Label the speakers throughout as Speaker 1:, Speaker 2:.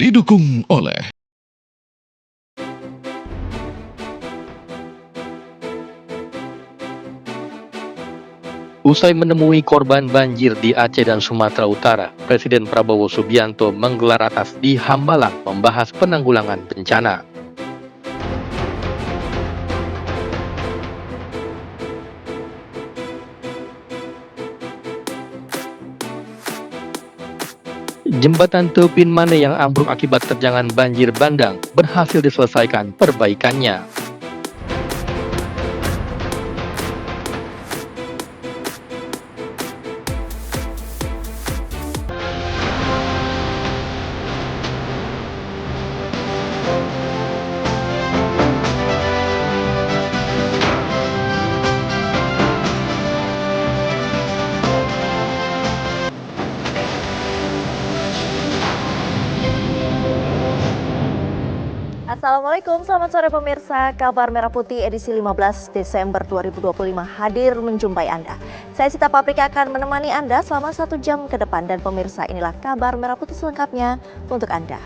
Speaker 1: Didukung oleh
Speaker 2: Usai menemui korban banjir di Aceh dan Sumatera Utara, Presiden Prabowo Subianto menggelar ratas di Hambalang membahas penanggulangan bencana. Jembatan Tepin Mane yang ambruk akibat terjangan banjir bandang berhasil diselesaikan perbaikannya.
Speaker 3: Assalamualaikum, selamat sore pemirsa. Kabar Merah Putih edisi 15 Desember 2025 hadir menjumpai Anda. Saya Sita Paprika akan menemani Anda selama 1 jam ke depan. Dan pemirsa, inilah Kabar Merah Putih selengkapnya untuk Anda.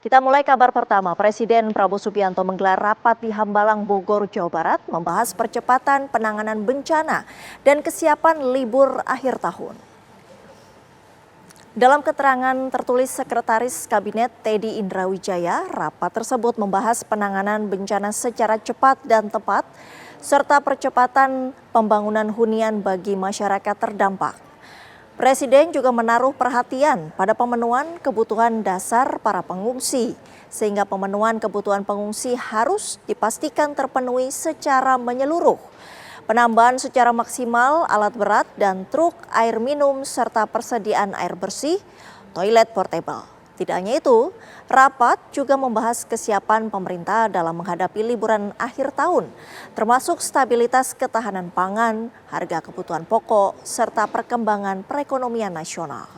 Speaker 3: Kita mulai kabar pertama. Presiden Prabowo Subianto menggelar rapat di Hambalang, Bogor, Jawa Barat membahas percepatan penanganan bencana dan kesiapan libur akhir tahun. Dalam keterangan tertulis Sekretaris Kabinet Teddy Indrawijaya, rapat tersebut membahas penanganan bencana secara cepat dan tepat serta percepatan pembangunan hunian bagi masyarakat terdampak. Presiden juga menaruh perhatian pada pemenuhan kebutuhan dasar para pengungsi, sehingga pemenuhan kebutuhan pengungsi harus dipastikan terpenuhi secara menyeluruh. Penambahan secara maksimal alat berat dan truk air minum serta persediaan air bersih, toilet portable. Tidak hanya itu, rapat juga membahas kesiapan pemerintah dalam menghadapi liburan akhir tahun, termasuk stabilitas ketahanan pangan, harga kebutuhan pokok, serta perkembangan perekonomian nasional.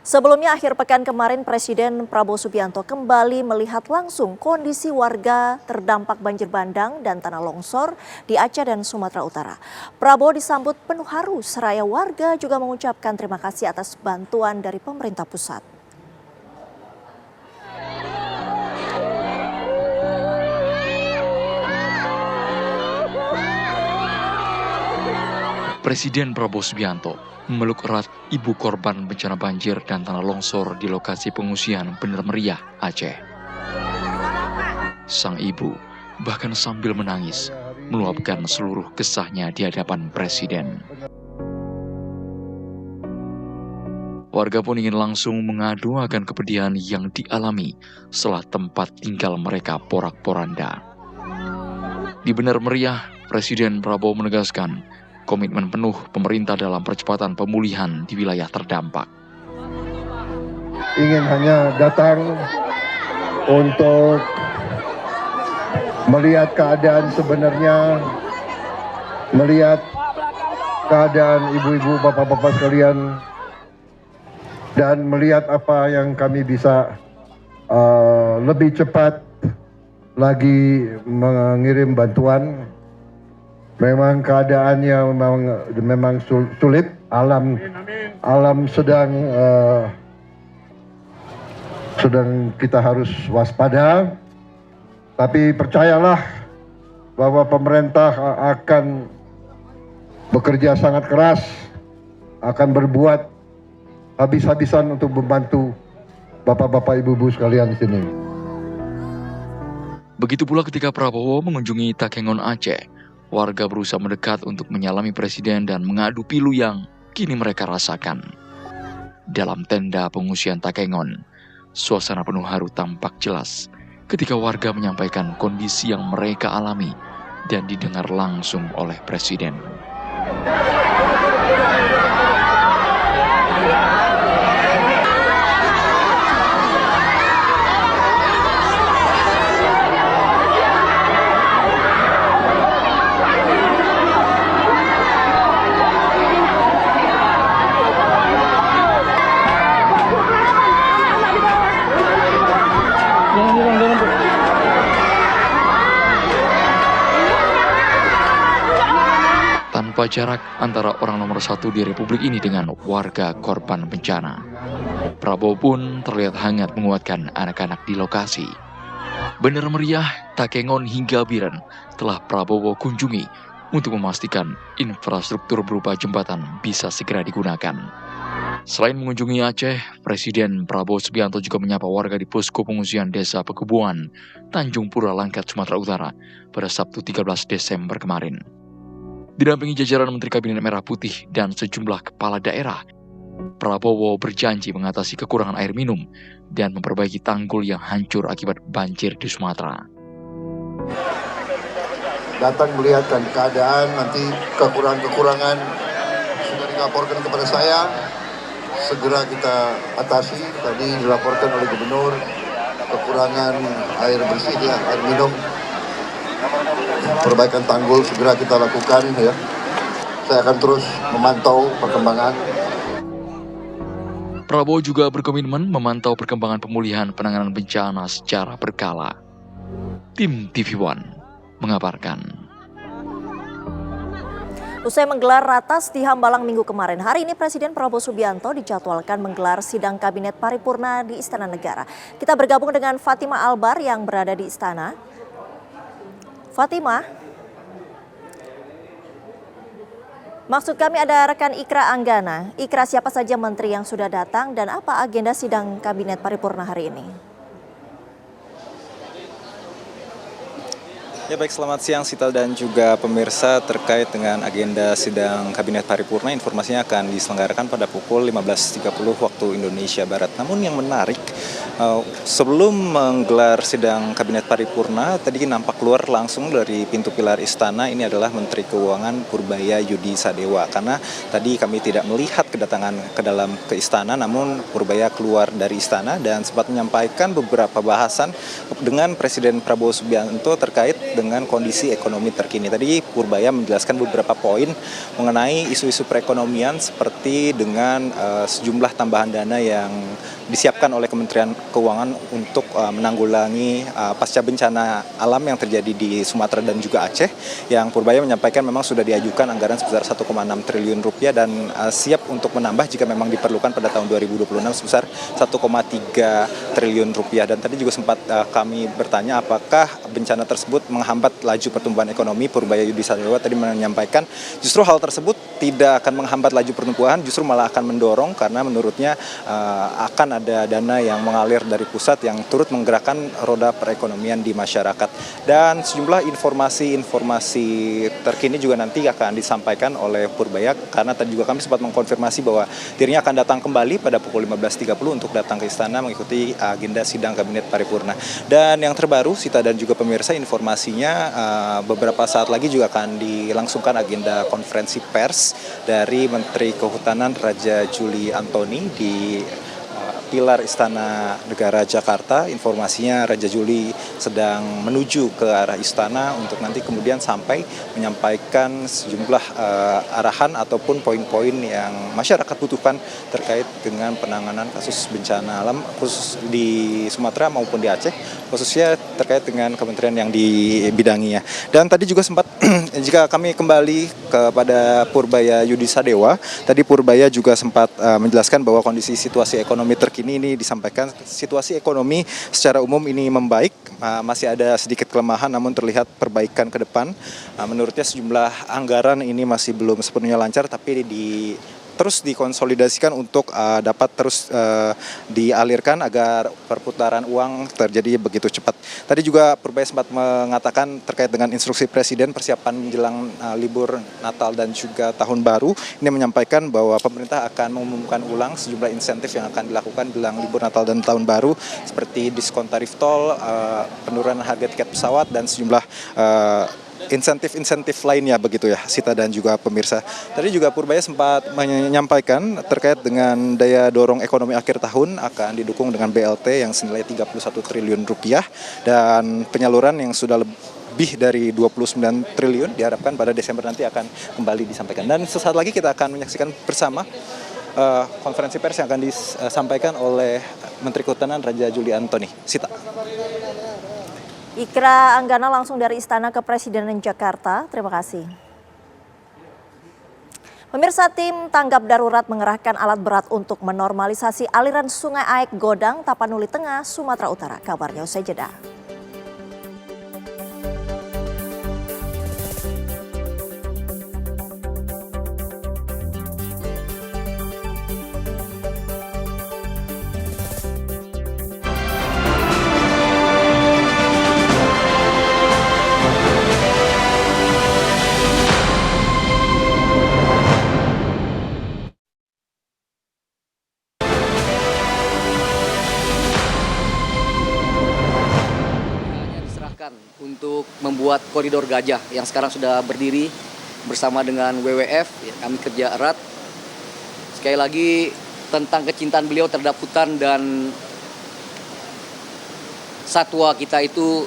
Speaker 3: Sebelumnya akhir pekan kemarin Presiden Prabowo Subianto kembali melihat langsung kondisi warga terdampak banjir bandang dan tanah longsor di Aceh dan Sumatera Utara. Prabowo disambut penuh haru, seraya warga juga mengucapkan terima kasih atas bantuan dari pemerintah pusat.
Speaker 4: Presiden Prabowo Subianto memeluk erat ibu korban bencana banjir dan tanah longsor di lokasi pengungsian Bener Meriah, Aceh. Sang ibu bahkan sambil menangis meluapkan seluruh kesahnya di hadapan Presiden. Warga pun ingin langsung mengadu akan kepedihan yang dialami setelah tempat tinggal mereka porak-poranda. Di Bener Meriah, Presiden Prabowo menegaskan komitmen penuh pemerintah dalam percepatan pemulihan di wilayah terdampak.
Speaker 5: Ingin hanya datang untuk melihat keadaan sebenarnya, melihat keadaan ibu-ibu, bapak-bapak sekalian, dan melihat apa yang kami bisa lebih cepat lagi mengirim bantuan. Memang keadaannya memang sulit, alam sedang kita harus waspada, tapi percayalah bahwa pemerintah akan bekerja sangat keras, akan berbuat habis-habisan untuk membantu bapak-bapak ibu-ibu sekalian di sini.
Speaker 4: Begitu pula ketika Prabowo mengunjungi Takengon, Aceh. Warga berusaha mendekat untuk menyalami Presiden dan mengadu pilu yang kini mereka rasakan. Dalam tenda pengungsian Takengon, suasana penuh haru tampak jelas ketika warga menyampaikan kondisi yang mereka alami dan didengar langsung oleh Presiden. tanpa jarak antara orang nomor satu di Republik ini dengan warga korban bencana. Prabowo pun terlihat hangat menguatkan anak-anak di lokasi. Benar meriah, Takengon hingga Biren telah Prabowo kunjungi untuk memastikan infrastruktur berupa jembatan bisa segera digunakan. Selain mengunjungi Aceh, Presiden Prabowo Subianto juga menyapa warga di posko pengungsian Desa Pekebuan, Tanjung Pura, Langkat, Sumatera Utara pada Sabtu 13 Desember kemarin. Didampingi jajaran Menteri Kabinet Merah Putih dan sejumlah kepala daerah, Prabowo berjanji mengatasi kekurangan air minum dan memperbaiki tanggul yang hancur akibat banjir di Sumatera.
Speaker 5: Datang melihat keadaan, nanti kekurangan-kekurangan sudah dilaporkan kepada saya, segera kita atasi. Tadi dilaporkan oleh Gubernur kekurangan air bersih, air minum, perbaikan tanggul segera kita lakukan ya. Saya akan terus memantau perkembangan.
Speaker 4: Prabowo juga berkomitmen memantau perkembangan pemulihan penanganan bencana secara berkala. Tim TV One mengabarkan.
Speaker 3: Usai menggelar ratas di Hambalang minggu kemarin, hari ini Presiden Prabowo Subianto dijadwalkan menggelar sidang kabinet paripurna di Istana Negara. Kita bergabung dengan Fatima Albar yang berada di Istana. Fatima, maksud kami ada rekan Ikra Anggana. Ikra, siapa saja menteri yang sudah datang dan apa agenda sidang kabinet paripurna hari ini?
Speaker 1: Ya baik, selamat siang Sita dan juga pemirsa. Terkait dengan agenda sidang Kabinet Paripurna, informasinya akan diselenggarakan pada pukul 15.30 waktu Indonesia Barat. Namun yang menarik, sebelum menggelar sidang Kabinet Paripurna, tadi nampak keluar langsung dari pintu pilar Istana, ini adalah Menteri Keuangan Purbaya Yudi Sadewa. Karena tadi kami tidak melihat kedatangan ke Istana, namun Purbaya keluar dari Istana dan sempat menyampaikan beberapa bahasan dengan Presiden Prabowo Subianto terkait dengan kondisi ekonomi terkini. Tadi Purbaya menjelaskan beberapa poin mengenai isu-isu perekonomian seperti dengan sejumlah tambahan dana yang disiapkan oleh Kementerian Keuangan untuk menanggulangi pasca bencana alam yang terjadi di Sumatera dan juga Aceh, yang Purbaya menyampaikan memang sudah diajukan anggaran sebesar 1,6 triliun rupiah dan siap untuk menambah jika memang diperlukan pada tahun 2026 sebesar 1,3 triliun rupiah. Dan tadi juga sempat kami bertanya apakah bencana tersebut menghambat laju pertumbuhan ekonomi. Purbaya Yudi Sadewa tadi menyampaikan justru hal tersebut tidak akan menghambat laju pertumbuhan, justru malah akan mendorong karena menurutnya akan ada dana yang mengalir dari pusat yang turut menggerakkan roda perekonomian di masyarakat. Dan sejumlah informasi terkini juga nanti akan disampaikan oleh Purbaya, karena tadi juga kami sempat mengkonfirmasi bahwa dirinya akan datang kembali pada pukul 15.30 untuk datang ke Istana mengikuti agenda sidang Kabinet Paripurna. Dan yang terbaru, Sita dan juga pemirsa, informasinya beberapa saat lagi juga akan dilangsungkan agenda konferensi pers dari Menteri Kehutanan Raja Juli Antoni di pilar Istana Negara Jakarta. Informasinya Raja Juli sedang menuju ke arah istana untuk nanti kemudian sampai menyampaikan sejumlah arahan ataupun poin-poin yang masyarakat butuhkan terkait dengan penanganan kasus bencana alam khusus di Sumatera maupun di Aceh, khususnya terkait dengan kementerian yang dibidanginya. Dan tadi juga sempat jika kami kembali kepada Purbaya Yudi Sadewa, tadi Purbaya juga sempat menjelaskan bahwa kondisi situasi ekonomi terkini ini disampaikan situasi ekonomi secara umum ini membaik, masih ada sedikit kelemahan namun terlihat perbaikan ke depan. Menurutnya sejumlah anggaran ini masih belum sepenuhnya lancar tapi terus dikonsolidasikan untuk dapat terus dialirkan agar perputaran uang terjadi begitu cepat. Tadi juga Purbaya sempat mengatakan terkait dengan instruksi Presiden persiapan menjelang libur Natal dan juga Tahun Baru, ini menyampaikan bahwa pemerintah akan mengumumkan ulang sejumlah insentif yang akan dilakukan jelang libur Natal dan Tahun Baru seperti diskon tarif tol, penurunan harga tiket pesawat dan sejumlah insentif lainnya begitu ya Sita dan juga pemirsa. Tadi juga Purbaya sempat menyampaikan terkait dengan daya dorong ekonomi akhir tahun akan didukung dengan BLT yang senilai 31 triliun rupiah dan penyaluran yang sudah lebih dari 29 triliun diharapkan pada Desember nanti akan kembali disampaikan. Dan sesaat lagi kita akan menyaksikan bersama konferensi pers yang akan disampaikan oleh Menteri Kehutanan Raja Juli Antoni. Sita.
Speaker 3: Ikra Anggana langsung dari Istana Kepresidenan Jakarta. Terima kasih. Pemirsa, tim tanggap darurat mengerahkan alat berat untuk menormalisasi aliran Sungai Aek Godang, Tapanuli Tengah, Sumatera Utara. Kabarnya usai jeda.
Speaker 6: Untuk membuat koridor gajah yang sekarang sudah berdiri bersama dengan WWF, ya, kami kerja erat. Sekali lagi tentang kecintaan beliau terhadap hutan dan satwa kita itu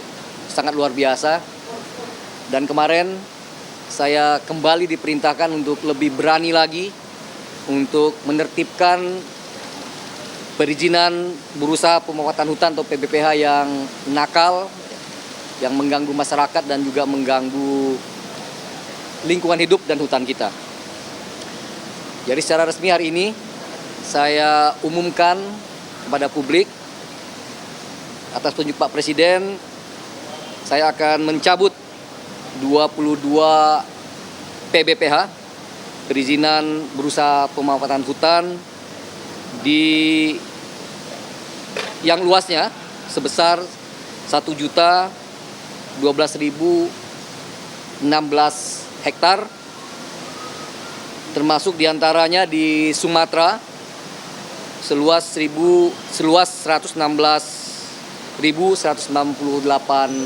Speaker 6: sangat luar biasa. Dan kemarin saya kembali diperintahkan untuk lebih berani lagi untuk menertibkan perizinan berusaha pemanfaatan hutan atau PBPH yang nakal, yang mengganggu masyarakat dan juga mengganggu lingkungan hidup dan hutan kita. Jadi secara resmi hari ini saya umumkan kepada publik atas petunjuk Pak Presiden, saya akan mencabut 22 PBPH, perizinan berusaha pemanfaatan hutan yang luasnya sebesar 1.012.016 hektar, termasuk diantaranya di Sumatera seluas 116.168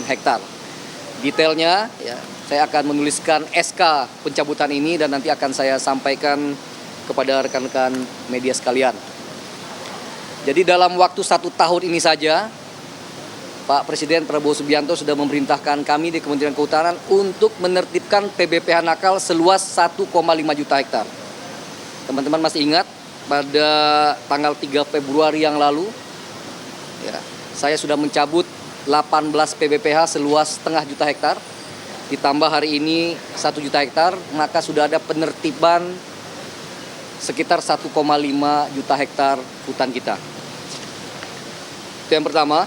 Speaker 6: hektar. Detailnya ya, saya akan menuliskan SK pencabutan ini dan nanti akan saya sampaikan kepada rekan-rekan media sekalian. Jadi dalam waktu 1 tahun ini saja Pak Presiden Prabowo Subianto sudah memerintahkan kami di Kementerian Kehutanan untuk menertibkan PBPH nakal seluas 1,5 juta hektar. Teman-teman masih ingat pada tanggal 3 Februari yang lalu, ya, saya sudah mencabut 18 PBPH seluas setengah juta hektar. Ditambah hari ini 1 juta hektar, maka sudah ada penertiban sekitar 1,5 juta hektar hutan kita. Itu yang pertama.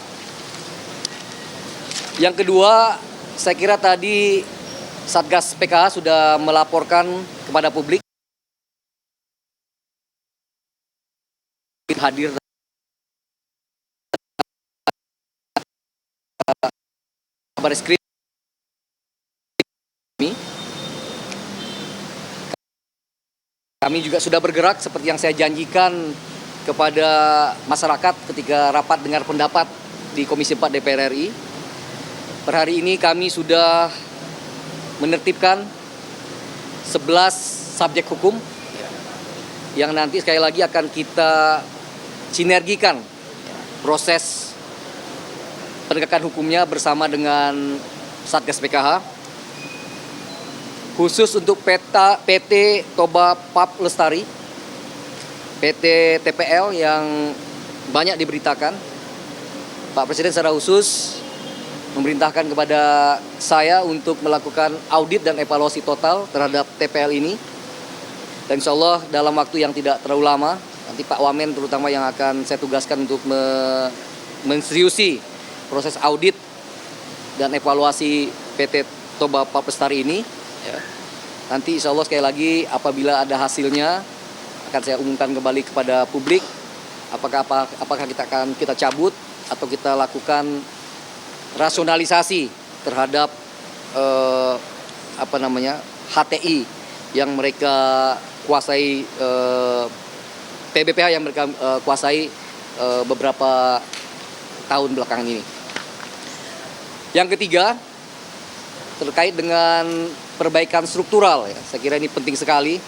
Speaker 6: Yang kedua, saya kira tadi Satgas PKH sudah melaporkan kepada publik hadir kabar eskrim. Kami juga sudah bergerak seperti yang saya janjikan kepada masyarakat ketika rapat dengar pendapat di Komisi 4 DPR RI. Per hari ini kami sudah menertibkan 11 subjek hukum yang nanti sekali lagi akan kita sinergikan proses penegakan hukumnya bersama dengan Satgas PKH. Khusus untuk PT Toba Pap Lestari, PT TPL yang banyak diberitakan, Pak Presiden secara khusus memerintahkan kepada saya untuk melakukan audit dan evaluasi total terhadap TPL ini. Dan insya Allah dalam waktu yang tidak terlalu lama, nanti Pak Wamen terutama yang akan saya tugaskan untuk menseriusi proses audit dan evaluasi PT Toba Pap Lestari ini. Ya. Nanti insya Allah sekali lagi apabila ada hasilnya akan saya umumkan kembali kepada publik. Apakah kita cabut atau kita lakukan rasionalisasi terhadap HTI yang mereka kuasai, PBPH yang mereka kuasai beberapa tahun belakangan ini. Yang ketiga, terkait dengan perbaikan struktural, ya, saya kira ini penting sekali.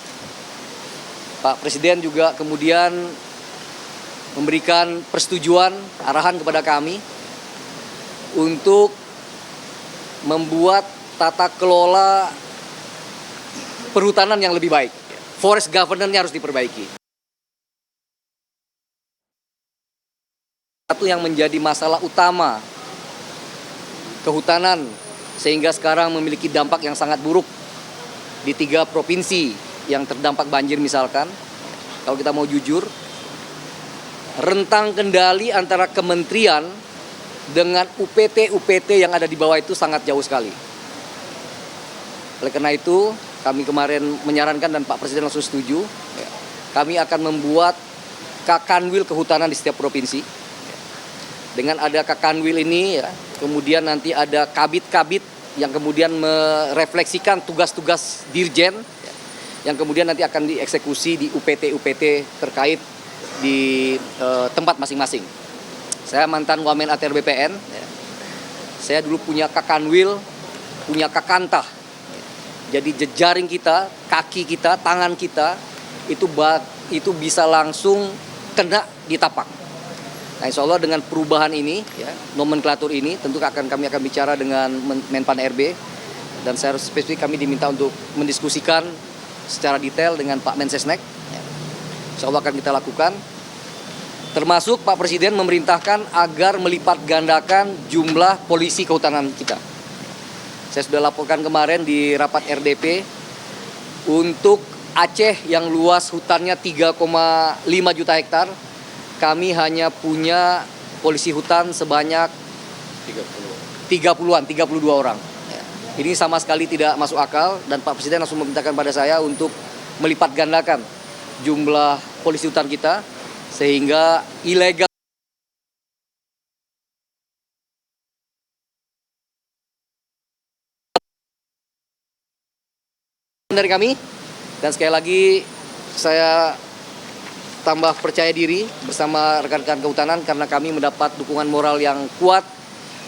Speaker 6: Pak Presiden juga kemudian memberikan persetujuan, arahan kepada kami untuk membuat tata kelola perhutanan yang lebih baik. Forest governance-nya harus diperbaiki. Satu yang menjadi masalah utama kehutanan sehingga sekarang memiliki dampak yang sangat buruk di 3 provinsi yang terdampak banjir misalkan, kalau kita mau jujur, rentang kendali antara kementerian dengan UPT yang ada di bawah itu sangat jauh sekali. Oleh karena itu, kami kemarin menyarankan dan Pak Presiden langsung setuju, kami akan membuat Kakanwil Kehutanan di setiap provinsi. Dengan ada Kakanwil ini, ya, kemudian nanti ada kabit-kabit yang kemudian merefleksikan tugas-tugas dirjen, yang kemudian nanti akan dieksekusi di UPT terkait di tempat masing-masing. Saya mantan Wamen ATR BPN, saya dulu punya Kakanwil, punya Kakantah. Jadi jejaring kita, kaki kita, tangan kita itu bisa langsung kena di tapak. Nah, insya Allah dengan perubahan ini, ya, nomenklatur ini, tentu kami akan bicara dengan Menpan RB, dan secara spesifik kami diminta untuk mendiskusikan secara detail dengan Pak Mensesnek. Ya. Insya Allah akan kita lakukan. Termasuk Pak Presiden memerintahkan agar melipat gandakan jumlah polisi kehutanan kita. Saya sudah laporkan kemarin di rapat RDP untuk Aceh yang luas hutannya 3,5 juta hektar, kami hanya punya polisi hutan sebanyak 32 orang. Ini sama sekali tidak masuk akal dan Pak Presiden langsung memerintahkan pada saya untuk melipat gandakan jumlah polisi hutan kita sehingga ilegal dari kami. Dan sekali lagi saya tambah percaya diri bersama rekan-rekan kehutanan karena kami mendapat dukungan moral yang kuat,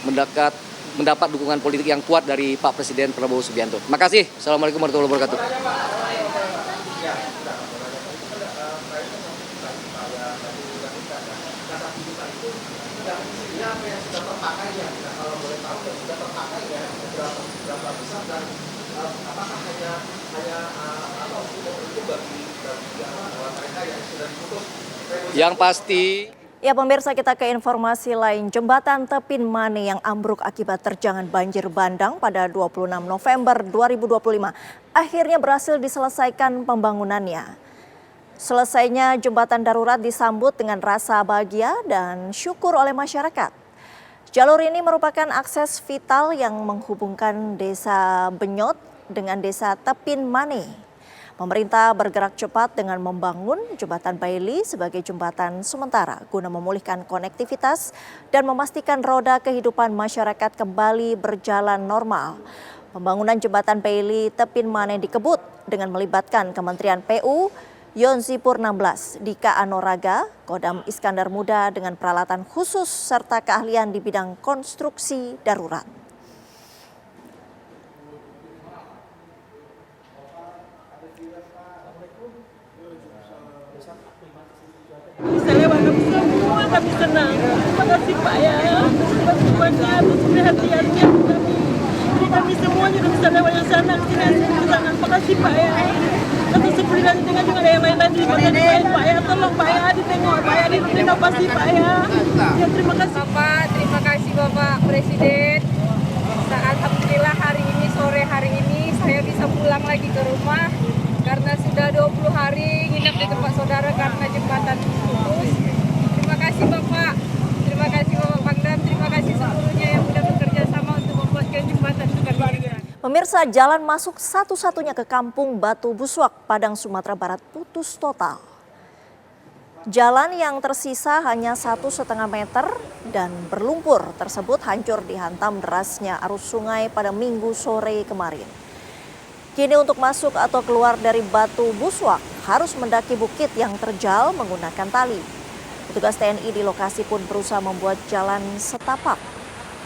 Speaker 6: mendapat dukungan politik yang kuat dari Pak Presiden Prabowo Subianto. Terima kasih. Assalamualaikum warahmatullahi wabarakatuh. Yang pasti,
Speaker 3: ya pemirsa, kita ke informasi lain. Jembatan Tepin Mane yang ambruk akibat terjangan banjir bandang pada 26 November 2025 akhirnya berhasil diselesaikan pembangunannya. Selesainya jembatan darurat disambut dengan rasa bahagia dan syukur oleh masyarakat. Jalur ini merupakan akses vital yang menghubungkan Desa Benyot dengan Desa Tepin Mane. Pemerintah bergerak cepat dengan membangun jembatan Bailey sebagai jembatan sementara guna memulihkan konektivitas dan memastikan roda kehidupan masyarakat kembali berjalan normal. Pembangunan jembatan Bailey Tepin Mane dikebut dengan melibatkan Kementerian PU, Yonzipur 16, Dika Anoraga, Kodam Iskandar Muda dengan peralatan khusus serta keahlian di bidang konstruksi darurat.
Speaker 7: Bisa lewat kami semua, kami senang. Terima kasih Pak ya, bantuannya, atas perhatiannya kami. Jadi kami semua juga bisa lewat yang sana, sini ke sana. Terima kasih Pak ya. Atau seperti nanti tengah juga ada yang lain-lain di kota lain Pak ya. Tolong Pak ya, ditengok Pak ya, direnovasi Pak ya. Ya terima kasih
Speaker 8: Bapak, terima kasih Bapak Presiden. Alhamdulillah hari ini, sore hari ini saya bisa pulang lagi ke rumah. Karena sudah 20 hari nginep di tempat saudara karena jembatan putus. Terima kasih Bapak, terima kasih Bapak Pangdam, terima kasih seluruhnya yang sudah bekerja sama untuk membuatkan jembatan itu kembali.
Speaker 3: Pemirsa, jalan masuk satu-satunya ke Kampung Batu Buswak, Padang, Sumatera Barat putus total. Jalan yang tersisa hanya 1,5 meter dan berlumpur tersebut hancur dihantam derasnya arus sungai pada Minggu sore kemarin. Kini untuk masuk atau keluar dari Batu Buswak harus mendaki bukit yang terjal menggunakan tali. Petugas TNI di lokasi pun berusaha membuat jalan setapak.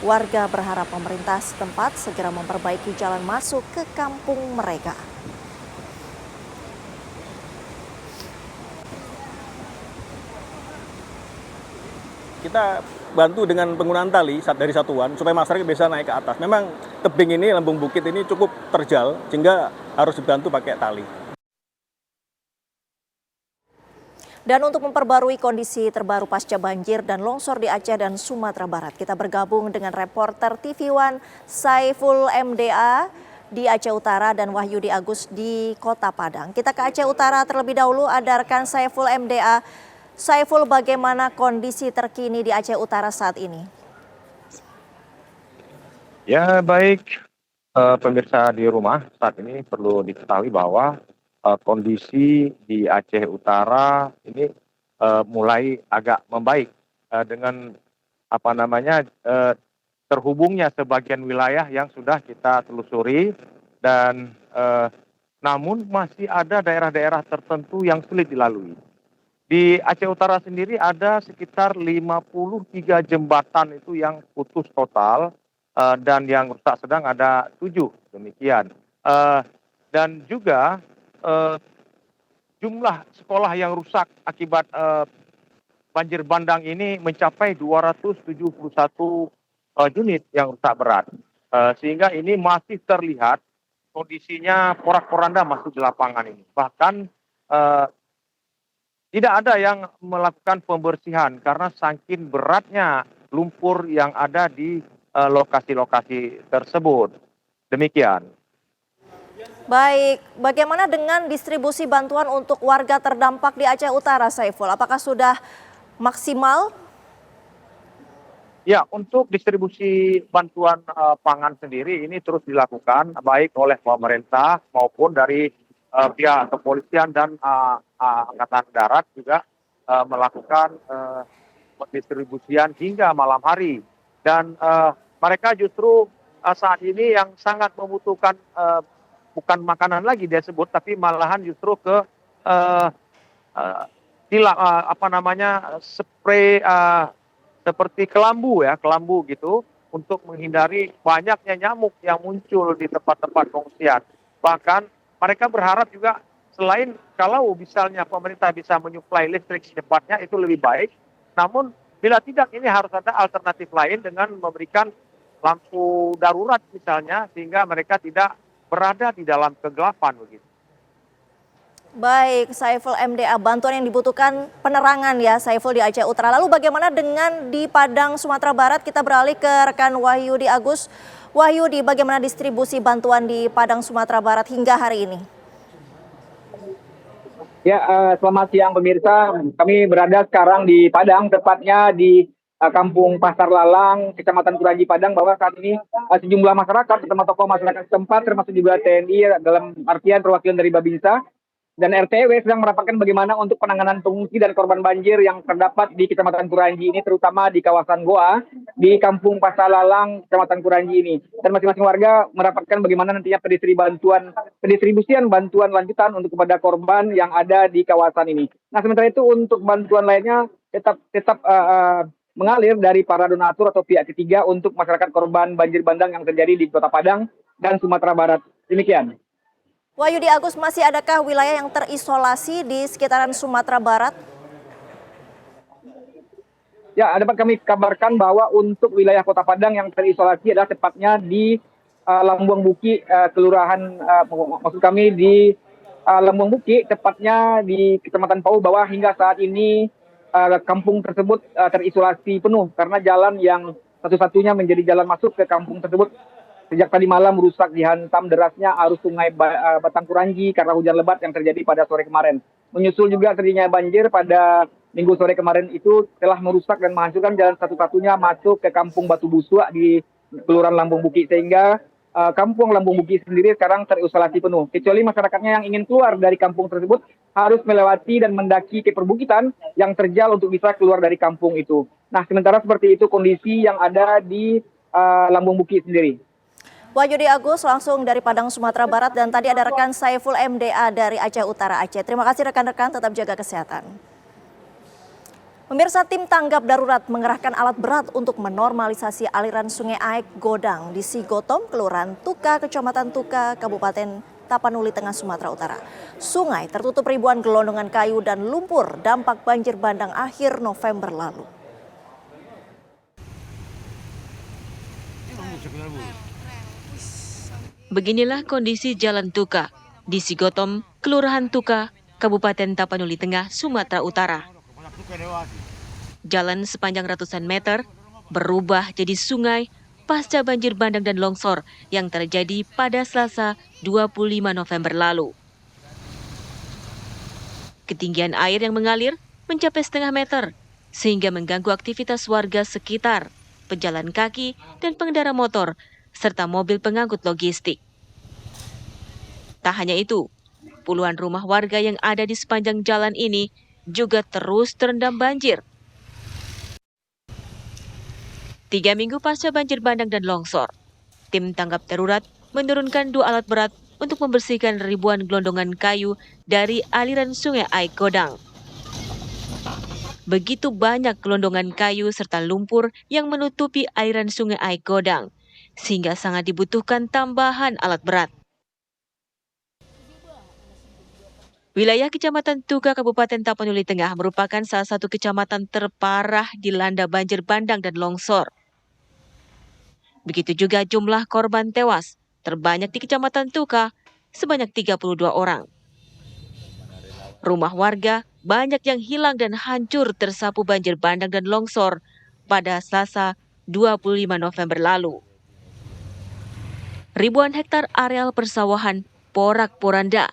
Speaker 3: Warga berharap pemerintah setempat segera memperbaiki jalan masuk ke kampung mereka.
Speaker 9: Kita bantu dengan penggunaan tali dari satuan supaya masyarakat bisa naik ke atas. Memang tebing ini, lembung bukit ini cukup terjal sehingga harus dibantu pakai tali.
Speaker 3: Dan untuk memperbarui kondisi terbaru pasca banjir dan longsor di Aceh dan Sumatera Barat, kita bergabung dengan reporter TV One Saiful MDA di Aceh Utara dan Wahyudi Agus di Kota Padang. Kita ke Aceh Utara terlebih dahulu, ada rekan Saiful MDA. Saiful, bagaimana kondisi terkini di Aceh Utara saat ini?
Speaker 10: Ya baik, pemirsa di rumah, saat ini perlu diketahui bahwa kondisi di Aceh Utara ini mulai agak membaik dengan terhubungnya sebagian wilayah yang sudah kita telusuri, dan namun masih ada daerah-daerah tertentu yang sulit dilalui. Di Aceh Utara sendiri ada sekitar 53 jembatan itu yang putus total, dan yang rusak sedang ada 7, demikian. Dan juga jumlah sekolah yang rusak akibat banjir bandang ini mencapai 271 unit yang rusak berat, sehingga ini masih terlihat kondisinya porak-poranda masuk di lapangan ini. Bahkan tidak ada yang melakukan pembersihan karena saking beratnya lumpur yang ada di lokasi-lokasi tersebut. Demikian.
Speaker 3: Baik, bagaimana dengan distribusi bantuan untuk warga terdampak di Aceh Utara, Saiful? Apakah sudah maksimal?
Speaker 10: Ya, untuk distribusi bantuan pangan sendiri ini terus dilakukan baik oleh pemerintah maupun dari pihak kepolisian dan Angkatan Darat juga melakukan pendistribusian hingga malam hari. Dan mereka justru saat ini yang sangat membutuhkan bukan makanan lagi dia sebut, tapi malahan justru ke spray seperti kelambu gitu, untuk menghindari banyaknya nyamuk yang muncul di tempat-tempat pengungsian. Bahkan mereka berharap juga selain kalau misalnya pemerintah bisa menyuplai listrik secepatnya itu lebih baik. Namun bila tidak, ini harus ada alternatif lain dengan memberikan lampu darurat misalnya, sehingga mereka tidak berada di dalam kegelapan begitu.
Speaker 3: Baik, Saiful MDA, bantuan yang dibutuhkan penerangan ya Saiful di Aceh Utara. Lalu bagaimana dengan di Padang, Sumatera Barat? Kita beralih ke rekan Wahyudi Agus. Wahyudi, bagaimana distribusi bantuan di Padang, Sumatera Barat hingga hari ini?
Speaker 11: Ya, selamat siang pemirsa. Kami berada sekarang di Padang, tepatnya di Kampung Pasar Lalang, Kecamatan Kuranji, Padang, bahwa saat ini sejumlah masyarakat bersama tokoh masyarakat setempat, termasuk juga TNI dalam artian perwakilan dari Babinsa dan RTW sedang merapatkan bagaimana untuk penanganan pengungsi dan korban banjir yang terdapat di Kecamatan Kuranji ini, terutama di kawasan Goa, di Kampung Pasar Lalang, Kecamatan Kuranji ini. Dan masing-masing warga merapatkan bagaimana nantinya pendistribusian bantuan lanjutan untuk kepada korban yang ada di kawasan ini. Nah, sementara itu untuk bantuan lainnya tetap mengalir dari para donatur atau pihak ketiga untuk masyarakat korban banjir bandang yang terjadi di Kota Padang dan Sumatera Barat. Demikian.
Speaker 3: Wahyudi Agus, masih adakah wilayah yang terisolasi di sekitaran Sumatera Barat?
Speaker 11: Ya, dapat kami kabarkan bahwa untuk wilayah Kota Padang yang terisolasi adalah tepatnya di Lambuang Buki, kelurahan, maksud kami di Lambuang Buki, tepatnya di Kecamatan Pau, bahwa hingga saat ini kampung tersebut terisolasi penuh karena jalan yang satu-satunya menjadi jalan masuk ke kampung tersebut sejak tadi malam rusak dihantam derasnya arus sungai Batang Kuranji karena hujan lebat yang terjadi pada sore kemarin. Menyusul juga terjadinya banjir pada Minggu sore kemarin itu telah merusak dan menghancurkan jalan satu-satunya masuk ke kampung Batu Busua di Kelurahan Lambung Buki, sehingga kampung Lambung Buki sendiri sekarang terisolasi penuh. Kecuali masyarakatnya yang ingin keluar dari kampung tersebut harus melewati dan mendaki ke perbukitan yang terjal untuk bisa keluar dari kampung itu. Nah, sementara seperti itu kondisi yang ada di Lambung Buki sendiri.
Speaker 3: Wahyudi Agus langsung dari Padang, Sumatera Barat, dan tadi ada rekan Saiful MDA dari Aceh Utara, Aceh. Terima kasih rekan-rekan, tetap jaga kesehatan. Pemirsa, tim tanggap darurat mengerahkan alat berat untuk menormalisasi aliran Sungai Aek Godang di Sigotom, Kelurahan Tuka, Kecamatan Tuka, Kabupaten Tapanuli Tengah, Sumatera Utara. Sungai tertutup ribuan gelondongan kayu dan lumpur dampak banjir bandang akhir November lalu.
Speaker 12: Beginilah kondisi Jalan Tuka di Sigotom, Kelurahan Tuka, Kabupaten Tapanuli Tengah, Sumatera Utara. Jalan sepanjang ratusan meter berubah jadi sungai pasca banjir bandang dan longsor yang terjadi pada Selasa 25 November lalu. Ketinggian air yang mengalir mencapai setengah meter, sehingga mengganggu aktivitas warga sekitar, pejalan kaki, dan pengendara motor, serta mobil pengangkut logistik. Tak hanya itu, puluhan rumah warga yang ada di sepanjang jalan ini juga terus terendam banjir. 3 minggu pasca banjir bandang dan longsor, tim tanggap darurat menurunkan 2 alat berat untuk membersihkan ribuan gelondongan kayu dari aliran sungai Aikodang. Begitu banyak gelondongan kayu serta lumpur yang menutupi aliran sungai Aikodang, sehingga sangat dibutuhkan tambahan alat berat. Wilayah Kecamatan Tuka, Kabupaten Tapanuli Tengah merupakan salah satu kecamatan terparah dilanda banjir bandang dan longsor. Begitu juga jumlah korban tewas, terbanyak di Kecamatan Tuka, sebanyak 32 orang. Rumah warga banyak yang hilang dan hancur tersapu banjir bandang dan longsor pada Selasa 25 November lalu. Ribuan hektar areal persawahan porak-poranda.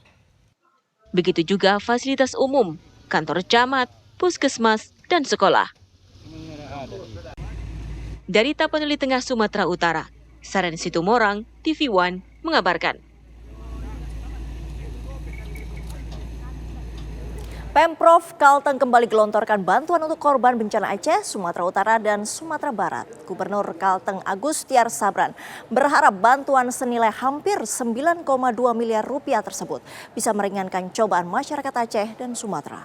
Speaker 12: Begitu juga fasilitas umum, kantor camat, puskesmas, dan sekolah. Dari Tapanuli Tengah, Sumatera Utara, Saren Situmorang, TV One mengabarkan.
Speaker 3: Pemprov Kalteng kembali gelontorkan bantuan untuk korban bencana Aceh, Sumatera Utara, dan Sumatera Barat. Gubernur Kalteng Agustiar Sabran berharap bantuan senilai hampir 9,2 miliar rupiah tersebut bisa meringankan cobaan masyarakat Aceh dan Sumatera.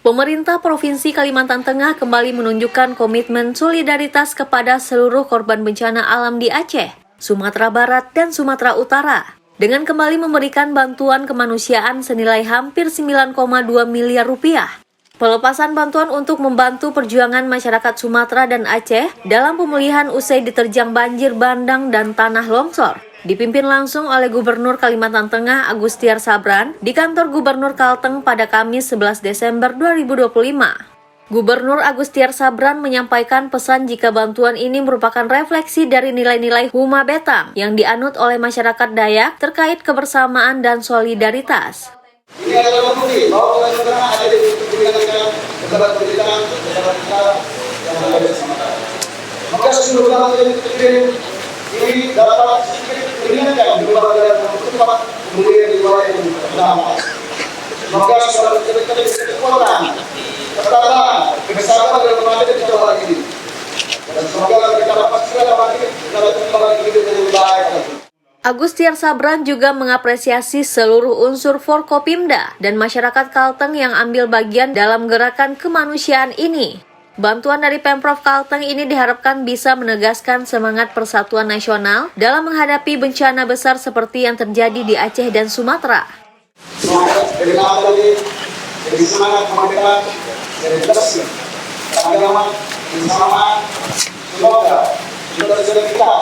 Speaker 13: Pemerintah Provinsi Kalimantan Tengah kembali menunjukkan komitmen solidaritas kepada seluruh korban bencana alam di Aceh, Sumatera Barat, dan Sumatera Utara, dengan kembali memberikan bantuan kemanusiaan senilai hampir 9,2 miliar rupiah. Pelepasan bantuan untuk membantu perjuangan masyarakat Sumatera dan Aceh dalam pemulihan usai diterjang banjir bandang dan tanah longsor dipimpin langsung oleh Gubernur Kalimantan Tengah Agustiar Sabran di kantor Gubernur Kalteng pada Kamis 11 Desember 2025. Gubernur Agustiar Sabran menyampaikan pesan jika bantuan ini merupakan refleksi dari nilai-nilai Huma Betang yang dianut oleh masyarakat Dayak terkait kebersamaan dan solidaritas.
Speaker 5: Ini adalah bukti bahwa negara ada di negara pemberitaan yang ada di Sumatera. Maka seluruh negara ini dapat sedikit meringankan berbagai dan tempat kemudian di wilayah yang terdampak. Maka saudara kita kekuatan, ketabahan, kesabaran dalam menghadapi cobaan ini. Dan semoga kita dapat segera bangkit dalam kembali hidup yang lebih baik.
Speaker 13: Agustiar Sabran juga mengapresiasi seluruh unsur Forkopimda dan masyarakat Kalteng yang ambil bagian dalam gerakan kemanusiaan ini. Bantuan dari Pemprov Kalteng ini diharapkan bisa menegaskan semangat persatuan nasional dalam menghadapi bencana besar seperti yang terjadi di Aceh dan Sumatera.
Speaker 5: Semangat dari awal dari semangat kemerdekaan, dari bersih, agama, kebersamaan, semoga saudara-saudara kita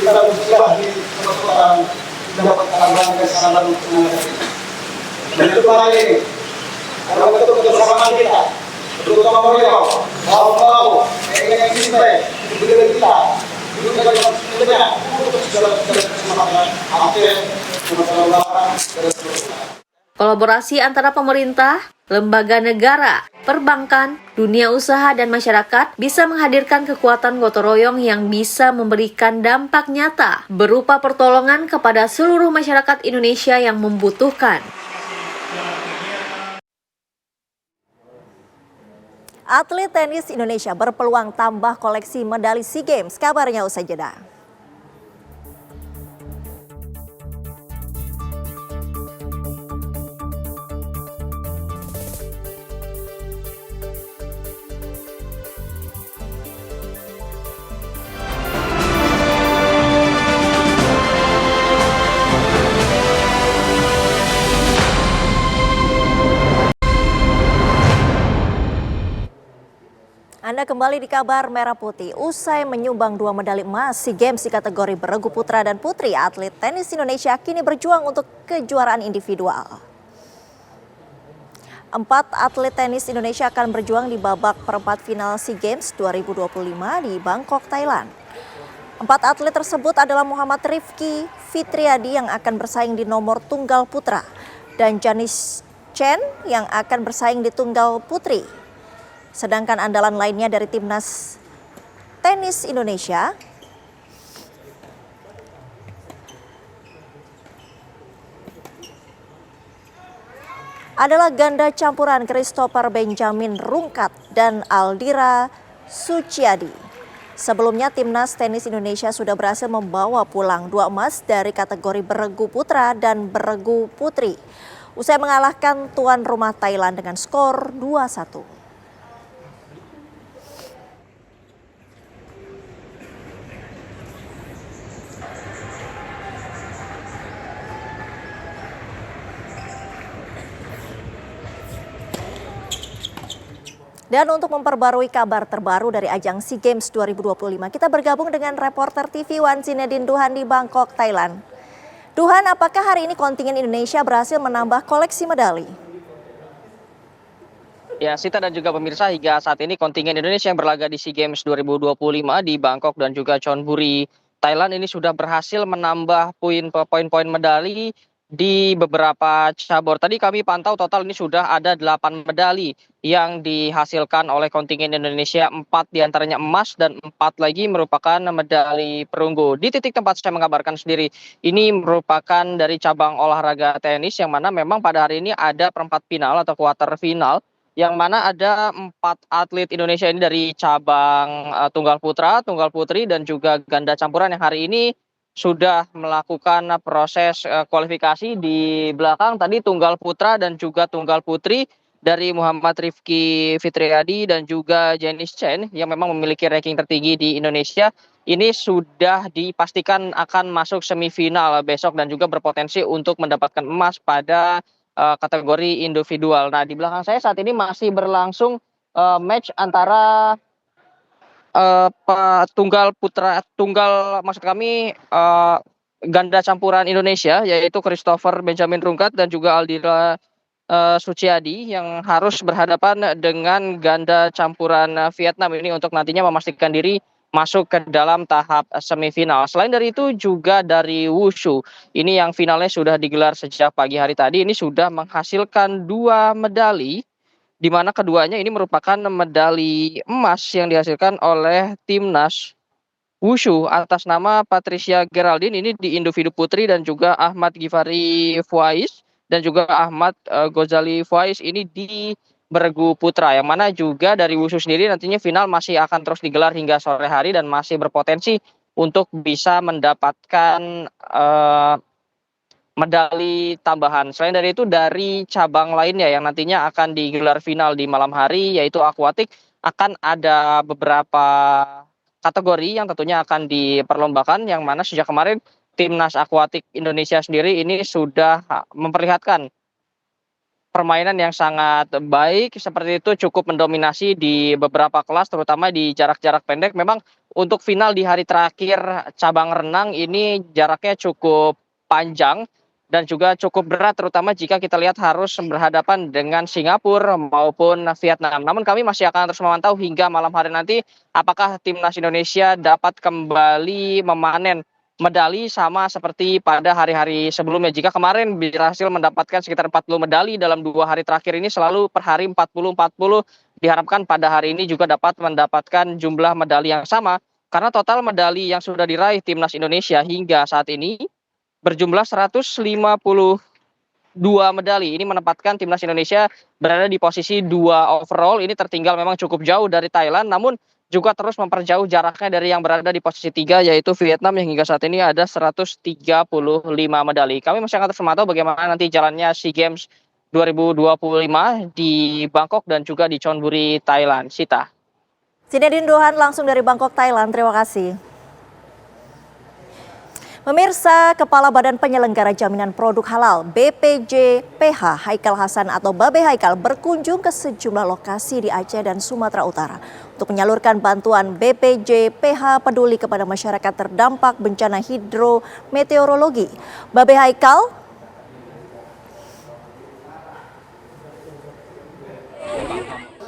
Speaker 5: bersudah di Sumatera dapat keadaan kesabaran untuk menghadapi. Dan itu hari ini, adalah bentuk kebersamaan kita. Terutama beliau, mau yang cintai, budaya kita, budaya kita, untuk saudara-saudara Sumatera, Aceh, Sumatera Barat, dan seterusnya.
Speaker 13: Kolaborasi antara pemerintah, lembaga negara, perbankan, dunia usaha, dan masyarakat bisa menghadirkan kekuatan gotong royong yang bisa memberikan dampak nyata berupa pertolongan kepada seluruh masyarakat Indonesia yang membutuhkan.
Speaker 3: Atlet tenis Indonesia berpeluang tambah koleksi medali SEA Games. Kabarnya usai jeda. Anda kembali di kabar Merah Putih. Usai menyumbang 2 medali emas SEA Games di kategori beregu putra dan putri, atlet tenis Indonesia kini berjuang untuk kejuaraan individual. 4 atlet tenis Indonesia akan berjuang di babak perempat final SEA Games 2025 di Bangkok, Thailand. 4 atlet tersebut adalah Muhammad Rifki Fitriadi yang akan bersaing di nomor tunggal putra dan Janice Chen yang akan bersaing di tunggal putri. Sedangkan andalan lainnya dari timnas tenis Indonesia adalah ganda campuran Christopher Benjamin Rungkat dan Aldira Suciadi. Sebelumnya timnas tenis Indonesia sudah berhasil membawa pulang 2 emas dari kategori beregu putra dan beregu putri, usai mengalahkan tuan rumah Thailand dengan skor 2-1. Dan untuk memperbarui kabar terbaru dari ajang SEA Games 2025, kita bergabung dengan reporter TV One Zinedine Duhan di Bangkok, Thailand. Duhan, apakah hari ini kontingen Indonesia berhasil menambah koleksi medali?
Speaker 14: Ya, Sita dan juga pemirsa, hingga saat ini kontingen Indonesia yang berlaga di SEA Games 2025 di Bangkok dan juga Chonburi, Thailand ini sudah berhasil menambah poin-poin medali di beberapa cabur. Tadi kami pantau total ini sudah ada 8 medali yang dihasilkan oleh kontingen Indonesia, 4 diantaranya emas dan 4 lagi merupakan medali perunggu. Di titik tempat saya mengabarkan sendiri, ini merupakan dari cabang olahraga tenis yang mana memang pada hari ini ada perempat final atau quarter final, yang mana ada 4 atlet Indonesia ini dari cabang tunggal putra, tunggal putri, dan juga ganda campuran yang hari ini sudah melakukan proses kualifikasi. Di belakang tadi tunggal putra dan juga tunggal putri dari Muhammad Rifki Fitriadi dan juga Janice Chen yang memang memiliki ranking tertinggi di Indonesia. Ini sudah dipastikan akan masuk semifinal besok dan juga berpotensi untuk mendapatkan emas pada kategori individual. Nah, di belakang saya saat ini masih berlangsung match antara ganda campuran Indonesia, yaitu Christopher Benjamin Rungkat dan juga Aldira Suciadi yang harus berhadapan dengan ganda campuran Vietnam ini untuk nantinya memastikan diri masuk ke dalam tahap semifinal. Selain dari itu juga dari Wushu, ini yang finalnya sudah digelar sejak pagi hari tadi, ini sudah menghasilkan 2 medali, di mana keduanya ini merupakan medali emas yang dihasilkan oleh timnas Wushu atas nama Patricia Geraldine ini di individu putri, dan juga Ahmad Gifari Faiz dan juga Ahmad Ghazali Faiz ini di beregu putra, yang mana juga dari Wushu sendiri nantinya final masih akan terus digelar hingga sore hari dan masih berpotensi untuk bisa mendapatkan medali tambahan. Selain dari itu dari cabang lainnya yang nantinya akan digelar final di malam hari, yaitu akuatik, akan ada beberapa kategori yang tentunya akan diperlombakan, yang mana sejak kemarin timnas akuatik Indonesia sendiri ini sudah memperlihatkan permainan yang sangat baik, seperti itu cukup mendominasi di beberapa kelas, terutama di jarak-jarak pendek. Memang untuk final di hari terakhir cabang renang ini jaraknya cukup panjang dan juga cukup berat, terutama jika kita lihat harus berhadapan dengan Singapura maupun Vietnam. Namun kami masih akan terus memantau hingga malam hari nanti apakah timnas Indonesia dapat kembali memanen medali sama seperti pada hari-hari sebelumnya. Jika kemarin berhasil mendapatkan sekitar 40 medali dalam 2 hari terakhir ini, selalu per hari 40-40, diharapkan pada hari ini juga dapat mendapatkan jumlah medali yang sama, karena total medali yang sudah diraih timnas Indonesia hingga saat ini berjumlah 152 medali. Ini menempatkan timnas Indonesia berada di posisi 2 overall. Ini tertinggal memang cukup jauh dari Thailand, namun juga terus memperjauh jaraknya dari yang berada di posisi 3, yaitu Vietnam yang hingga saat ini ada 135 medali. Kami masih akan terus memantau bagaimana nanti jalannya SEA Games 2025 di Bangkok dan juga di Chonburi, Thailand. Sita.
Speaker 3: Zinedine Duhan langsung dari Bangkok, Thailand. Terima kasih. Pemirsa, Kepala Badan Penyelenggara Jaminan Produk Halal BPJPH Haikal Hasan atau Babe Haikal berkunjung ke sejumlah lokasi di Aceh dan Sumatera Utara untuk menyalurkan bantuan BPJPH peduli kepada masyarakat terdampak bencana hidrometeorologi. Babe Haikal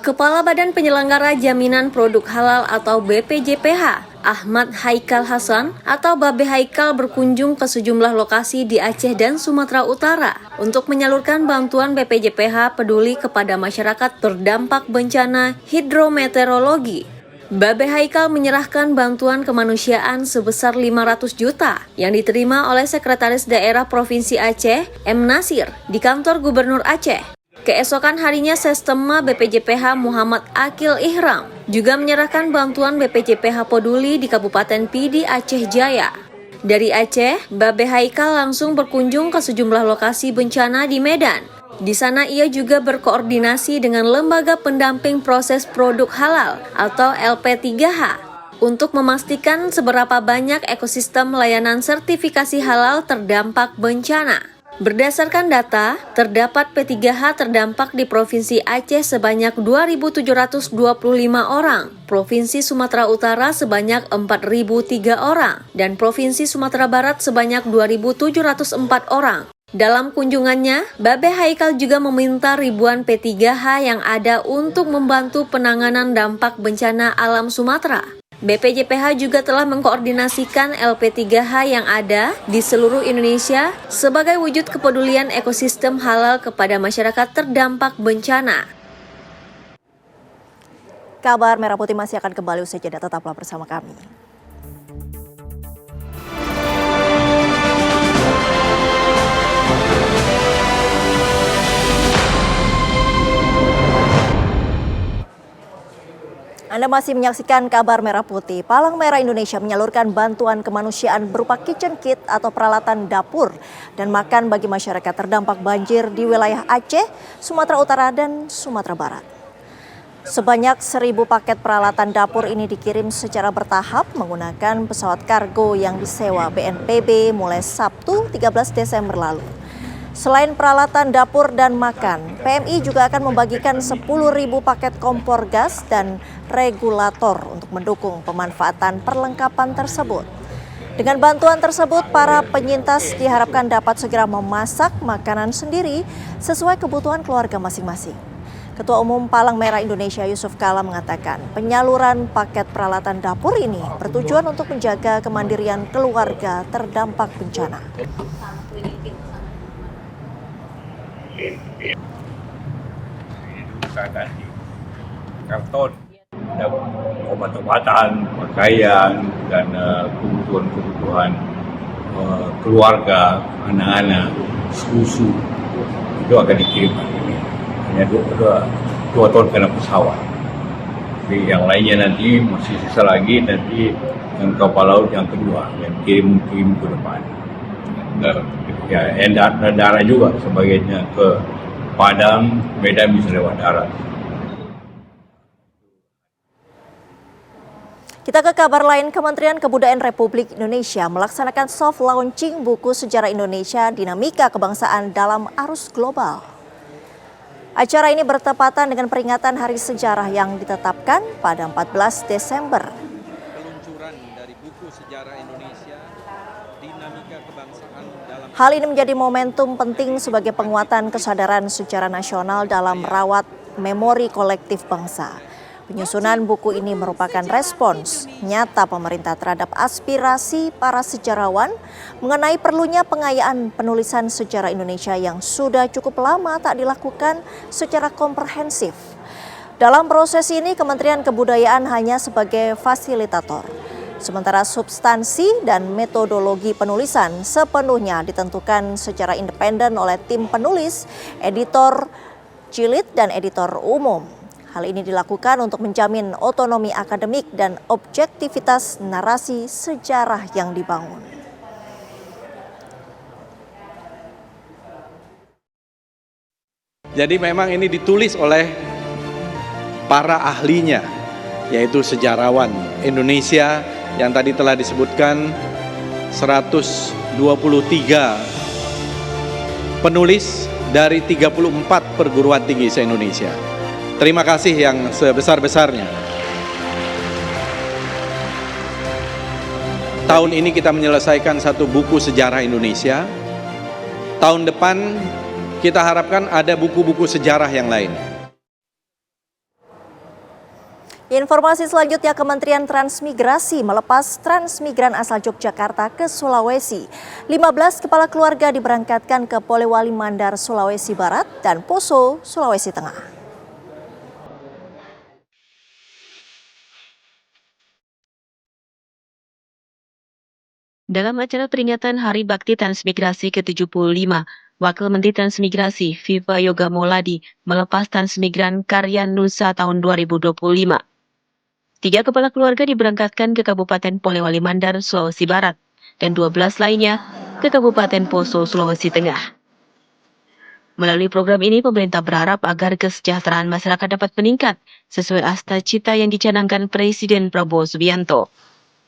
Speaker 13: Kepala Badan Penyelenggara Jaminan Produk Halal atau BPJPH, Ahmad Haikal Hasan atau Babe Haikal berkunjung ke sejumlah lokasi di Aceh dan Sumatera Utara untuk menyalurkan bantuan BPJPH peduli kepada masyarakat terdampak bencana hidrometeorologi. Babe Haikal menyerahkan bantuan kemanusiaan sebesar 500 juta yang diterima oleh Sekretaris Daerah Provinsi Aceh, M. Nasir, di kantor Gubernur Aceh. Keesokan harinya Sestema BPJPH Muhammad Akil Ihram juga menyerahkan bantuan BPJPH Peduli di Kabupaten Pidi, Aceh Jaya. Dari Aceh, Babe Haikal langsung berkunjung ke sejumlah lokasi bencana di Medan. Di sana ia juga berkoordinasi dengan Lembaga Pendamping Proses Produk Halal atau LP3H untuk memastikan seberapa banyak ekosistem layanan sertifikasi halal terdampak bencana. Berdasarkan data, terdapat P3H terdampak di Provinsi Aceh sebanyak 2.725 orang, Provinsi Sumatera Utara sebanyak 4.003 orang, dan Provinsi Sumatera Barat sebanyak 2.704 orang. Dalam kunjungannya, Babe Haikal juga meminta ribuan P3H yang ada untuk membantu penanganan dampak bencana alam Sumatera. BPJPH juga telah mengkoordinasikan LP3H yang ada di seluruh Indonesia sebagai wujud kepedulian ekosistem halal kepada masyarakat terdampak bencana.
Speaker 3: Kabar Merah Putih masih akan kembali usai jeda, tetaplah bersama kami. Anda masih menyaksikan Kabar Merah Putih. Palang Merah Indonesia menyalurkan bantuan kemanusiaan berupa kitchen kit atau peralatan dapur dan makan bagi masyarakat terdampak banjir di wilayah Aceh, Sumatera Utara, dan Sumatera Barat. Sebanyak 1.000 paket peralatan dapur ini dikirim secara bertahap menggunakan pesawat kargo yang disewa BNPB mulai Sabtu 13 Desember lalu. Selain peralatan dapur dan makan, PMI juga akan membagikan 10.000 paket kompor gas dan regulator untuk mendukung pemanfaatan perlengkapan tersebut. Dengan bantuan tersebut, para penyintas diharapkan dapat segera memasak makanan sendiri sesuai kebutuhan keluarga masing-masing. Ketua Umum Palang Merah Indonesia Yusuf Kala mengatakan penyaluran paket peralatan dapur ini bertujuan untuk menjaga kemandirian keluarga terdampak bencana.
Speaker 15: Karton, ada obat-obatan, pakaian, dan kebutuhan-kebutuhan keluarga, anak-anak, susu itu akan dikirim. Hanya dua ton kena pesawat. Jadi yang lainnya nanti masih sisa lagi nanti yang kapal laut yang kedua yang kirim ke depan. Ya, darat juga sebagainya ke Padang, Medan bisa lewat darat.
Speaker 3: Kita ke kabar lain, Kementerian Kebudayaan Republik Indonesia melaksanakan soft launching buku sejarah Indonesia Dinamika Kebangsaan dalam Arus Global. Acara ini bertepatan dengan peringatan Hari Sejarah yang ditetapkan pada 14 Desember.
Speaker 16: Peluncuran dari buku sejarah Indonesia Dinamika Kebangsaan dalam
Speaker 3: Hal ini menjadi momentum penting sebagai penguatan kesadaran secara nasional dalam merawat memori kolektif bangsa. Penyusunan buku ini merupakan respons nyata pemerintah terhadap aspirasi para sejarawan mengenai perlunya pengayaan penulisan sejarah Indonesia yang sudah cukup lama tak dilakukan secara komprehensif. Dalam proses ini, Kementerian Kebudayaan hanya sebagai fasilitator. Sementara substansi dan metodologi penulisan sepenuhnya ditentukan secara independen oleh tim penulis, editor jilid, dan editor umum. Hal ini dilakukan untuk menjamin otonomi akademik dan objektivitas narasi sejarah yang dibangun.
Speaker 16: Jadi memang ini ditulis oleh para ahlinya, yaitu sejarawan Indonesia yang tadi telah disebutkan 123 penulis dari 34 perguruan tinggi se-Indonesia. Terima kasih yang sebesar-besarnya. Tahun ini kita menyelesaikan satu buku sejarah Indonesia. Tahun depan kita harapkan ada buku-buku sejarah yang lain.
Speaker 3: Informasi selanjutnya, Kementerian Transmigrasi melepas transmigran asal Yogyakarta ke Sulawesi. 15 kepala keluarga diberangkatkan ke Polewali Mandar, Sulawesi Barat dan Poso, Sulawesi Tengah.
Speaker 12: Dalam acara peringatan Hari Bakti Transmigrasi ke-75, Wakil Menteri Transmigrasi Viva Yoga Mauladi melepas transmigran Karya Nusa tahun 2025. 3 kepala keluarga diberangkatkan ke Kabupaten Polewali Mandar, Sulawesi Barat, dan 12 lainnya ke Kabupaten Poso, Sulawesi Tengah. Melalui program ini, pemerintah berharap agar kesejahteraan masyarakat dapat meningkat sesuai cita-cita yang dicanangkan Presiden Prabowo Subianto.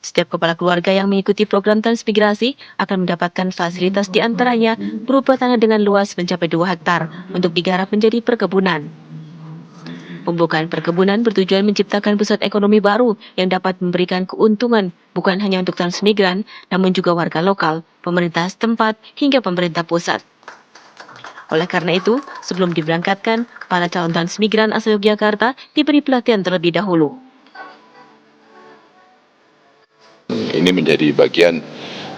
Speaker 12: Setiap kepala keluarga yang mengikuti program transmigrasi akan mendapatkan fasilitas di antaranya berupa tanah dengan luas mencapai 2 hektar untuk digarap menjadi perkebunan. Pembukaan perkebunan bertujuan menciptakan pusat ekonomi baru yang dapat memberikan keuntungan bukan hanya untuk transmigran, namun juga warga lokal, pemerintah setempat, hingga pemerintah pusat. Oleh karena itu, sebelum diberangkatkan, para calon transmigran asal Yogyakarta diberi pelatihan terlebih dahulu.
Speaker 17: Ini menjadi bagian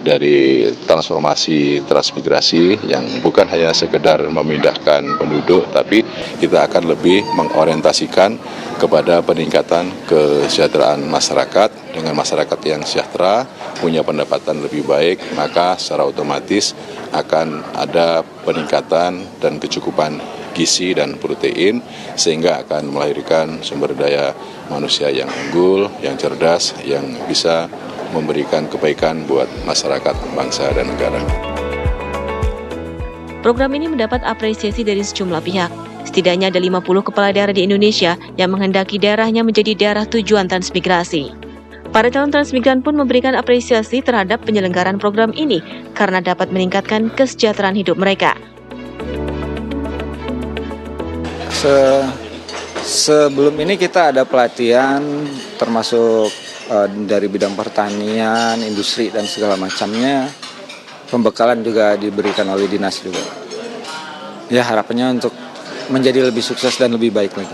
Speaker 17: dari transformasi transmigrasi yang bukan hanya sekedar memindahkan penduduk, tapi kita akan lebih mengorientasikan kepada peningkatan kesejahteraan masyarakat. Dengan masyarakat yang sejahtera, punya pendapatan lebih baik, maka secara otomatis akan ada peningkatan dan kecukupan gizi dan protein, sehingga akan melahirkan sumber daya manusia yang unggul, yang cerdas, yang bisa memberikan kebaikan buat masyarakat, bangsa, dan negara.
Speaker 12: Program ini mendapat apresiasi dari sejumlah pihak. Setidaknya ada 50 kepala daerah di Indonesia yang menghendaki daerahnya menjadi daerah tujuan transmigrasi. Para calon transmigran pun memberikan apresiasi terhadap penyelenggaraan program ini karena dapat meningkatkan kesejahteraan hidup mereka.
Speaker 1: Sebelum ini kita ada pelatihan termasuk dari bidang pertanian, industri dan segala macamnya. Pembekalan juga diberikan oleh dinas juga. Ya, harapannya untuk menjadi lebih sukses dan lebih baik lagi.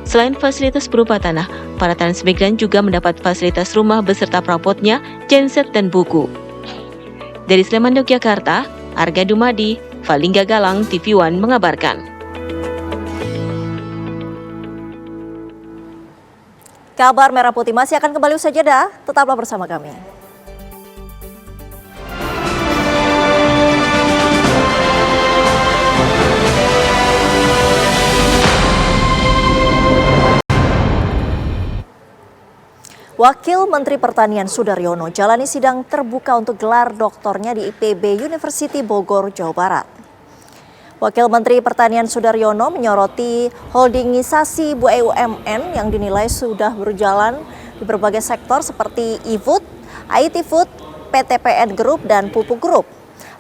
Speaker 12: Selain fasilitas berupa tanah, para transmigran juga mendapat fasilitas rumah beserta perabotnya, genset dan buku. Dari Sleman, Yogyakarta, Arga Dumadi, Valingga Galang, TV One mengabarkan.
Speaker 3: Kabar Merah Putih masih akan kembali usai jeda, tetaplah bersama kami. Wakil Menteri Pertanian Sudaryono jalani sidang terbuka untuk gelar doktornya di IPB University Bogor, Jawa Barat. Wakil Menteri Pertanian Sudaryono menyoroti holdingisasi BUMN yang dinilai sudah berjalan di berbagai sektor seperti e-food, IT Food, PTPN Group, dan Pupuk Group.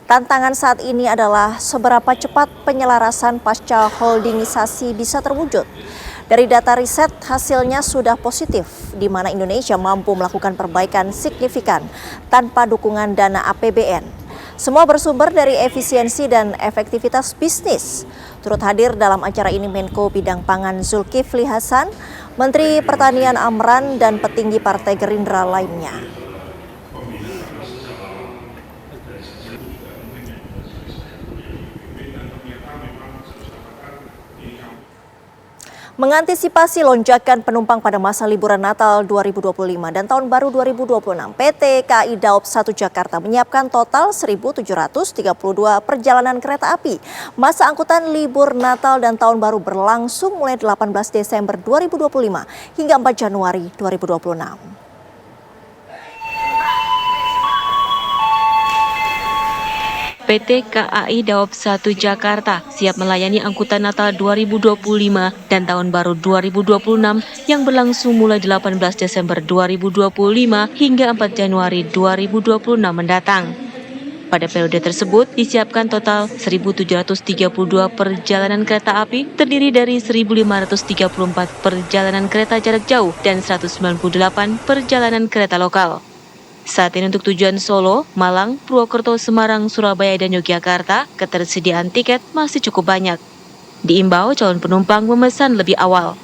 Speaker 3: Tantangan saat ini adalah seberapa cepat penyelarasan pasca holdingisasi bisa terwujud. Dari data riset, hasilnya sudah positif, di mana Indonesia mampu melakukan perbaikan signifikan tanpa dukungan dana APBN. Semua bersumber dari efisiensi dan efektivitas bisnis. Turut hadir dalam acara ini Menko Bidang Pangan Zulkifli Hasan, Menteri Pertanian Amran, dan petinggi Partai Gerindra lainnya. Mengantisipasi lonjakan penumpang pada masa liburan Natal 2025 dan Tahun Baru 2026, PT KAI Daob 1 Jakarta menyiapkan total 1.732 perjalanan kereta api. Masa angkutan libur Natal dan Tahun Baru berlangsung mulai 18 Desember 2025 hingga 4 Januari 2026.
Speaker 12: PT KAI Daob 1 Jakarta siap melayani angkutan Natal 2025 dan Tahun Baru 2026 yang berlangsung mulai 18 Desember 2025 hingga 4 Januari 2026 mendatang. Pada periode tersebut disiapkan total 1.732 perjalanan kereta api terdiri dari 1.534 perjalanan kereta jarak jauh dan 198 perjalanan kereta lokal. Saat ini untuk tujuan Solo, Malang, Purwokerto, Semarang, Surabaya, dan Yogyakarta, ketersediaan tiket masih cukup banyak. Diimbau calon penumpang memesan lebih awal.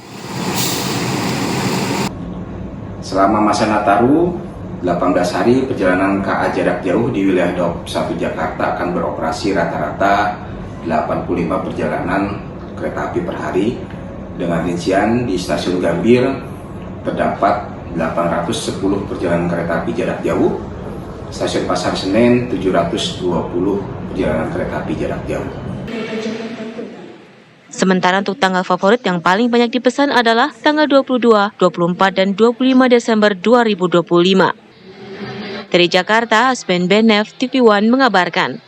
Speaker 18: Selama masa Nataru, 18 hari perjalanan KA jarak jauh di wilayah Daup 1 Jakarta akan beroperasi rata-rata 85 perjalanan kereta api per hari. Dengan rincian di stasiun Gambir terdapat 810 perjalanan kereta api jarak jauh, stasiun Pasar Senen 720 perjalanan kereta api jarak jauh.
Speaker 12: Sementara untuk tanggal favorit yang paling banyak dipesan adalah tanggal 22, 24, dan 25 Desember 2025. Dari Jakarta, Aspen Benev, TV One mengabarkan.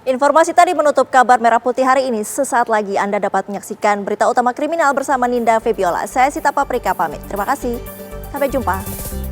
Speaker 3: Informasi tadi menutup kabar Merah Putih hari ini. Sesaat lagi Anda dapat menyaksikan berita utama kriminal bersama Ninda Febiola. Saya Sita Paprika pamit. Terima kasih. Sampai jumpa.